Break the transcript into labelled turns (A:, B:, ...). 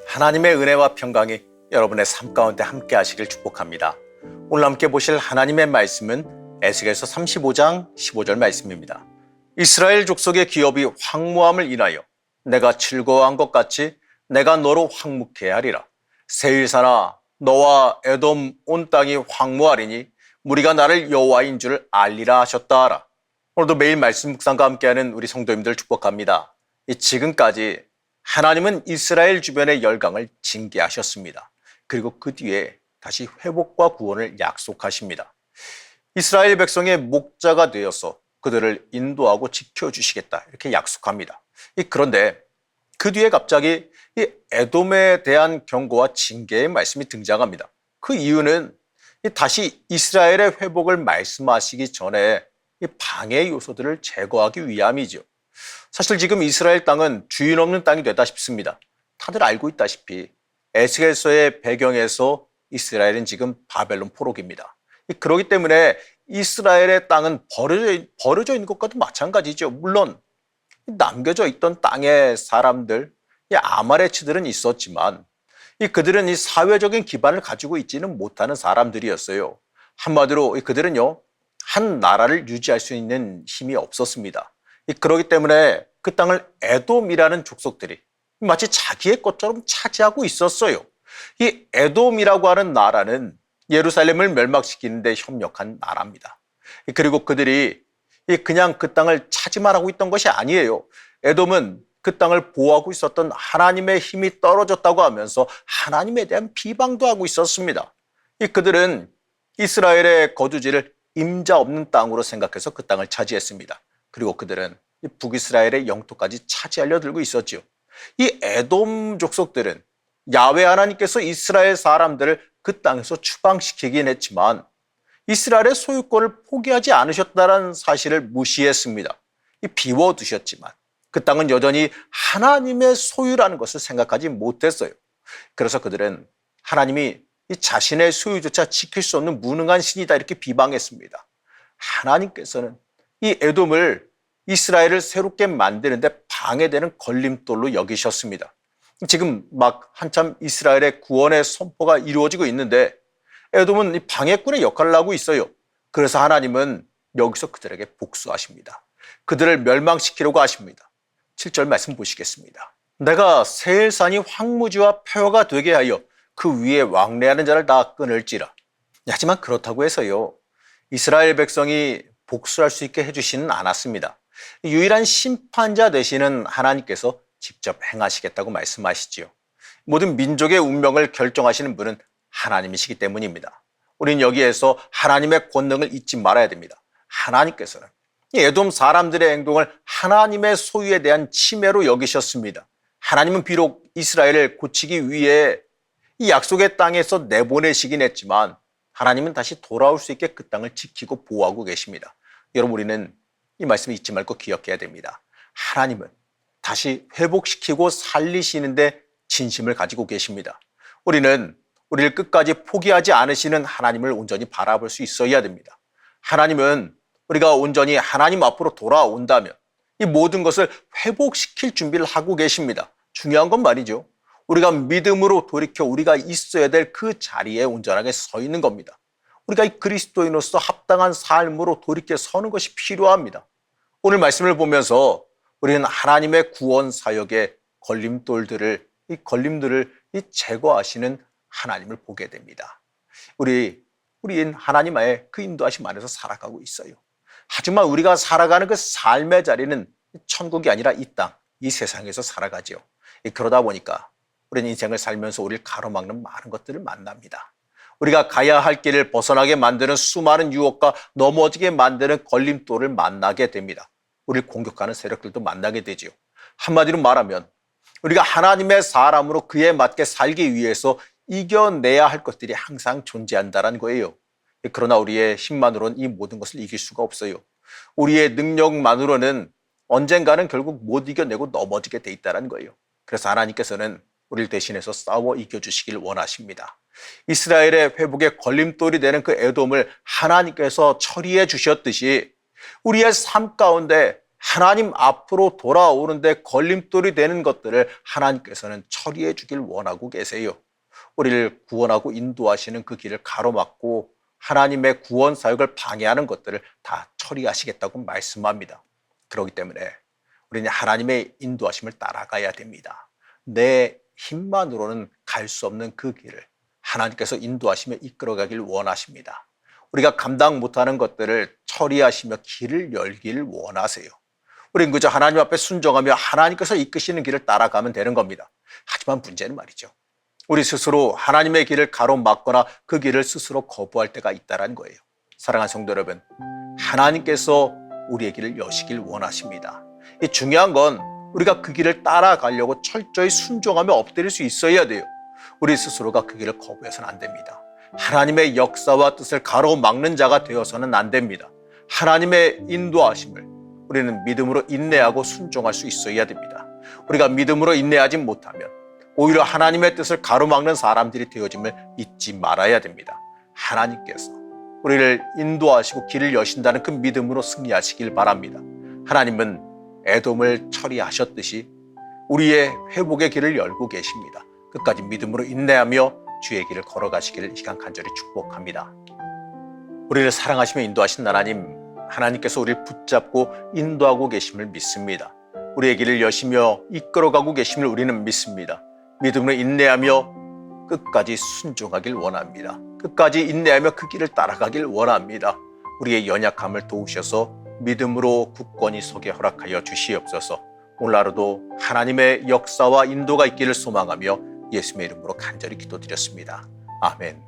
A: 하나님의 은혜와 평강이 여러분의 삶 가운데 함께 하시길 축복합니다. 오늘 함께 보실 하나님의 말씀은 에스겔서 35장 15절 말씀입니다. 이스라엘 족속의 기업이 황무함을 인하여 내가 즐거워한 것 같이 내가 너로 황묵해 하리라. 세일사나 너와 에돔 온 땅이 황무하리니 무리가 나를 여호와인 줄 알리라 하셨다 하라. 오늘도 매일 말씀 묵상과 함께하는 우리 성도님들 축복합니다. 지금까지 하나님은 이스라엘 주변의 열강을 징계하셨습니다. 그리고 그 뒤에 다시 회복과 구원을 약속하십니다. 이스라엘 백성의 목자가 되어서 그들을 인도하고 지켜주시겠다 이렇게 약속합니다. 그런데 그 뒤에 갑자기 이 에돔에 대한 경고와 징계의 말씀이 등장합니다. 그 이유는 다시 이스라엘의 회복을 말씀하시기 전에 이 방해 요소들을 제거하기 위함이죠. 사실 지금 이스라엘 땅은 주인 없는 땅이 되다 싶습니다. 다들 알고 있다시피 에스겔서의 배경에서 이스라엘은 지금 바벨론 포로기입니다. 그렇기 때문에 이스라엘의 땅은 버려져 있는 것과도 마찬가지죠. 물론 남겨져 있던 땅의 사람들, 아말렉치들은 있었지만 그들은 이 사회적인 기반을 가지고 있지는 못하는 사람들이었어요. 한마디로 그들은요, 한 나라를 유지할 수 있는 힘이 없었습니다. 그렇기 때문에 그 땅을 에돔이라는 족속들이 마치 자기의 것처럼 차지하고 있었어요. 이 에돔이라고 하는 나라는 예루살렘을 멸망시키는 데 협력한 나라입니다. 그리고 그들이 그냥 그 땅을 차지만 하고 있던 것이 아니에요. 에돔은 그 땅을 보호하고 있었던 하나님의 힘이 떨어졌다고 하면서 하나님에 대한 비방도 하고 있었습니다. 그들은 이스라엘의 거주지를 임자 없는 땅으로 생각해서 그 땅을 차지했습니다. 그리고 그들은 북이스라엘의 영토까지 차지하려 들고 있었죠. 이 에돔 족속들은 야훼 하나님께서 이스라엘 사람들을 그 땅에서 추방시키긴 했지만 이스라엘의 소유권을 포기하지 않으셨다는 사실을 무시했습니다. 비워두셨지만 그 땅은 여전히 하나님의 소유라는 것을 생각하지 못했어요. 그래서 그들은 하나님이 이 자신의 소유조차 지킬 수 없는 무능한 신이다 이렇게 비방했습니다. 하나님께서는 이 에돔을 이스라엘을 새롭게 만드는데 방해되는 걸림돌로 여기셨습니다. 지금 막 한참 이스라엘의 구원의 선포가 이루어지고 있는데 에돔은 이 방해꾼의 역할을 하고 있어요. 그래서 하나님은 여기서 그들에게 복수하십니다. 그들을 멸망시키려고 하십니다. 7절 말씀 보시겠습니다. 내가 세일산이 황무지와 폐허가 되게 하여 그 위에 왕래하는 자를 다 끊을지라. 하지만 그렇다고 해서요, 이스라엘 백성이 복수할 수 있게 해주시는 않았습니다. 유일한 심판자 되시는 하나님께서 직접 행하시겠다고 말씀하시지요. 모든 민족의 운명을 결정하시는 분은 하나님이시기 때문입니다. 우리는 여기에서 하나님의 권능을 잊지 말아야 됩니다. 하나님께서는 에돔 사람들의 행동을 하나님의 소유에 대한 침해로 여기셨습니다. 하나님은 비록 이스라엘을 고치기 위해 이 약속의 땅에서 내보내시긴 했지만 하나님은 다시 돌아올 수 있게 그 땅을 지키고 보호하고 계십니다. 여러분, 우리는 이 말씀 잊지 말고 기억해야 됩니다. 하나님은 다시 회복시키고 살리시는데 진심을 가지고 계십니다. 우리는 우리를 끝까지 포기하지 않으시는 하나님을 온전히 바라볼 수 있어야 됩니다. 하나님은 우리가 온전히 하나님 앞으로 돌아온다면 이 모든 것을 회복시킬 준비를 하고 계십니다. 중요한 건 말이죠, 우리가 믿음으로 돌이켜 우리가 있어야 될 그 자리에 온전하게 서 있는 겁니다. 우리가 이 그리스도인으로서 합당한 삶으로 돌이켜 서는 것이 필요합니다. 오늘 말씀을 보면서 우리는 하나님의 구원 사역의 걸림돌들을 제거하시는 하나님을 보게 됩니다. 우리는 하나님의 그 인도하심 안에서 살아가고 있어요. 하지만 우리가 살아가는 그 삶의 자리는 천국이 아니라 이 땅, 이 세상에서 살아가죠. 그러다 보니까 우리는 인생을 살면서 우리를 가로막는 많은 것들을 만납니다. 우리가 가야 할 길을 벗어나게 만드는 수많은 유혹과 넘어지게 만드는 걸림돌을 만나게 됩니다. 우리를 공격하는 세력들도 만나게 되지요. 한마디로 말하면 우리가 하나님의 사람으로 그에 맞게 살기 위해서 이겨내야 할 것들이 항상 존재한다는 거예요. 그러나 우리의 힘만으로는 이 모든 것을 이길 수가 없어요. 우리의 능력만으로는 언젠가는 결국 못 이겨내고 넘어지게 돼 있다는 거예요. 그래서 하나님께서는 우리를 대신해서 싸워 이겨주시길 원하십니다. 이스라엘의 회복의 걸림돌이 되는 그 에돔을 하나님께서 처리해 주셨듯이 우리의 삶 가운데 하나님 앞으로 돌아오는데 걸림돌이 되는 것들을 하나님께서는 처리해 주길 원하고 계세요. 우리를 구원하고 인도하시는 그 길을 가로막고 하나님의 구원 사역을 방해하는 것들을 다 처리하시겠다고 말씀합니다. 그렇기 때문에 우리는 하나님의 인도하심을 따라가야 됩니다. 내 힘만으로는 갈 수 없는 그 길을 하나님께서 인도하시며 이끌어가길 원하십니다. 우리가 감당 못하는 것들을 처리하시며 길을 열기를 원하세요. 우리는 그저 하나님 앞에 순종하며 하나님께서 이끄시는 길을 따라가면 되는 겁니다. 하지만 문제는 말이죠, 우리 스스로 하나님의 길을 가로막거나 그 길을 스스로 거부할 때가 있다는 거예요. 사랑하는 성도 여러분, 하나님께서 우리의 길을 여시길 원하십니다. 이 중요한 건 우리가 그 길을 따라가려고 철저히 순종하며 엎드릴 수 있어야 돼요. 우리 스스로가 그 길을 거부해서는 안 됩니다. 하나님의 역사와 뜻을 가로막는 자가 되어서는 안 됩니다. 하나님의 인도하심을 우리는 믿음으로 인내하고 순종할 수 있어야 됩니다. 우리가 믿음으로 인내하지 못하면 오히려 하나님의 뜻을 가로막는 사람들이 되어짐을 잊지 말아야 됩니다. 하나님께서 우리를 인도하시고 길을 여신다는 그 믿음으로 승리하시길 바랍니다. 하나님은 에돔을 처리하셨듯이 우리의 회복의 길을 열고 계십니다. 끝까지 믿음으로 인내하며 주의 길을 걸어가시기를 이 시간 간절히 축복합니다. 우리를 사랑하시며 인도하신 하나님께서 우리를 붙잡고 인도하고 계심을 믿습니다. 우리의 길을 여시며 이끌어가고 계심을 우리는 믿습니다. 믿음으로 인내하며 끝까지 순종하길 원합니다. 끝까지 인내하며 그 길을 따라가길 원합니다. 우리의 연약함을 도우셔서 믿음으로 굳건히 서게 허락하여 주시옵소서. 오늘 하루도 하나님의 역사와 인도가 있기를 소망하며 예수님의 이름으로 간절히 기도드렸습니다. 아멘.